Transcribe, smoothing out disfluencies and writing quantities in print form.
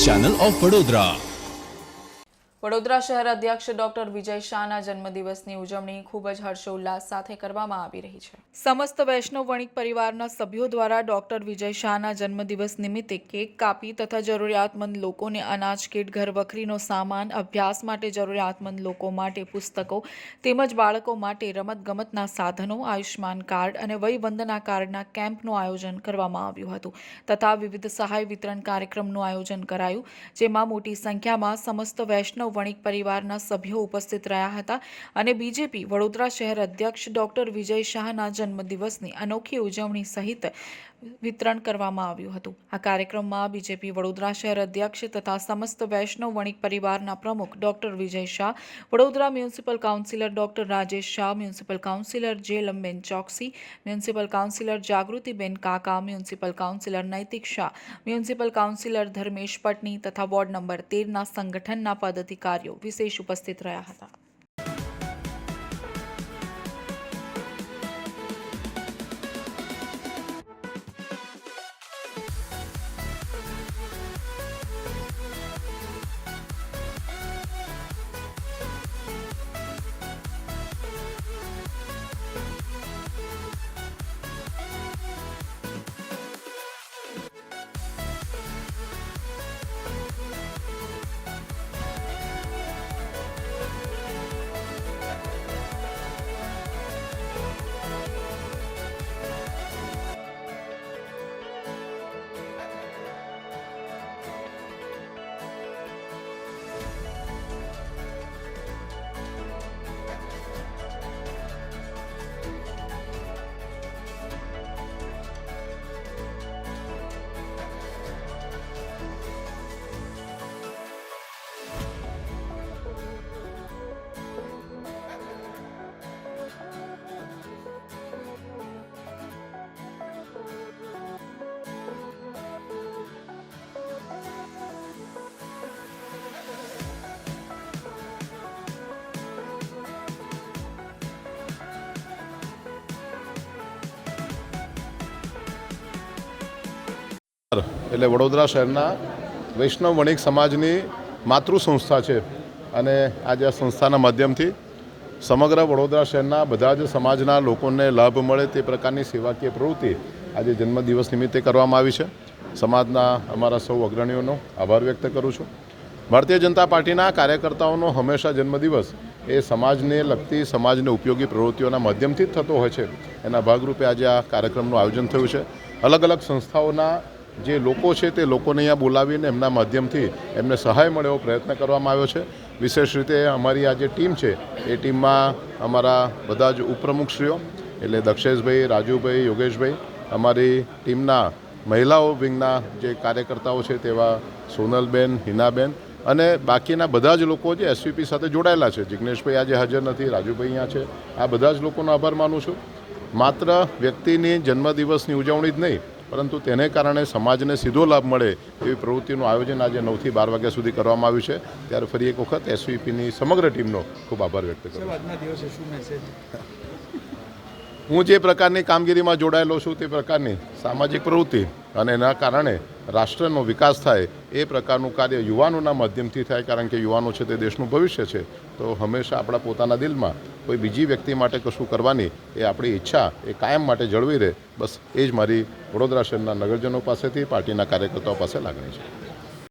Channel of Vadodara. Vadodara શહેર અધ્યક્ષ doctor વિજય શાહના જન્મદિવસની ઉજવણી ખૂબ જ હર્ષોલ્લાસ સાથે કરવામાં આવી રહી છે। સમસ્ત વૈષ્ણવ વણિક પરિવારના સભ્યો દ્વારા ડોક્ટર વિજય શાહના જન્મદિવસ નિમિત્તે કેક કાપી તથા જરૂરિયાતમંદ લોકોને અનાજ કીટ, ઘરવખરીનો સામાન, અભ્યાસ માટે જરૂરિયાતમંદ લોકો માટે પુસ્તકો તેમજ બાળકો માટે રમતગમતના સાધનો, આયુષ્માન કાર્ડ અને વયવંદના કાર્ડના કેમ્પનું આયોજન કરવામાં આવ્યું હતું તથા વિવિધ સહાય વિતરણ કાર્યક્રમનું આયોજન કરાયું, જેમાં મોટી સંખ્યામાં સમસ્ત વૈષ્ણવ વણિક પરિવારના સભ્યો ઉપસ્થિત રહ્યા હતા અને બીજેપી વડોદરા શહેર અધ્યક્ષ ડોક્ટર વિજય શાહના જન્મદિવસની અનોખી ઉજવણી સહિત વિતરણ કરવામાં આવ્યું હતું। આ કાર્યક્રમમાં બીજેપી વડોદરા શહેર અધ્યક્ષ તથા સમસ્ત વૈષ્ણવ વણિક પરિવારના પ્રમુખ doctor Vijay Shah, Vadodara municipal councillor doctor Rajesh Shah, municipal councillor જે લંબેન Choksi, municipal councillor Jagrutiben Kaka, municipal councillor Naitik Shah, municipal councillor Dharmesh Patni તથા વોર્ડ નંબર 13ના સંગઠનના પદાધિકારીઓ વિશેષ ઉપસ્થિત રહ્યા હતા। એટલે વડોદરા શહેરના વૈષ્ણવ વણિક સમાજની માતૃ સંસ્થા છે અને આજે આ સંસ્થાના માધ્યમથી સમગ્ર વડોદરા શહેરના બધા જ સમાજના લોકોને લાભ મળે તે પ્રકારની સેવાકીય પ્રવૃત્તિ આજે જન્મદિવસ નિમિત્તે કરવામાં આવી છે। સમાજના અમારા સૌ અગ્રણીઓનો આભાર વ્યક્ત કરું છું। ભારતીય જનતા પાર્ટીના કાર્યકર્તાઓનો હંમેશા જન્મદિવસ એ સમાજને લગતી, સમાજને ઉપયોગી પ્રવૃત્તિઓના માધ્યમથી જ થતો હોય છે। એના ભાગરૂપે આજે આ કાર્યક્રમનું આયોજન થયું છે। અલગ અલગ સંસ્થાઓના જે લોકો છે તે લોકોને અહીંયા બોલાવીને એમના માધ્યમથી એમને સહાય મળે એવો પ્રયત્ન કરવામાં આવ્યો છે। વિશેષ રીતે અમારી આ જે ટીમ છે એ ટીમમાં અમારા બધા જ ઉપપ્રમુખશ્રીઓ એટલે દક્ષેશભાઈ, રાજુભાઈ, યોગેશભાઈ, અમારી ટીમના મહિલાઓ વિંગના જે કાર્યકર્તાઓ છે તેવા સોનલબેન, હિનાબેન અને બાકીના બધા જ લોકો જે એસવીપી સાથે જોડાયેલા છે। જિગ્નેશભાઈ આજે હાજર નથી, રાજુભાઈ અહીંયા છે। આ બધા જ લોકોનો આભાર માનું છું। માત્ર વ્યક્તિની જન્મદિવસની ઉજવણી જ નહીં પરંતુ તેને કારણે સમાજને સીધો લાભ મળે એવી પ્રવૃત્તિનું આયોજન આજે 9 થી 12 વાગ્યા સુધી કરવામાં આવ્યું છે। ત્યારે ફરી એક વખત એસવીપીની સમગ્ર ટીમનો ખૂબ આભાર વ્યક્ત કરું છું। હું જે પ્રકારની કામગીરીમાં જોડાયેલો છું તે પ્રકારની સામાજિક પ્રવૃત્તિ અને એના કારણે રાષ્ટ્રનો વિકાસ થાય એ પ્રકારનું કાર્ય યુવાનોના માધ્યમથી થાય, કારણ કે યુવાનો છે તે દેશનું ભવિષ્ય છે। તો હંમેશા આપણા પોતાના દિલમાં કોઈ બીજી વ્યક્તિ માટે કશું કરવાની એ આપણી ઈચ્છા એ કાયમ માટે જળવી રહે, બસ એ જ મારી વડોદરા શહેરના નગરજનો પાસેથી, પાર્ટીના કાર્યકર્તાઓ પાસે લાગણી છે।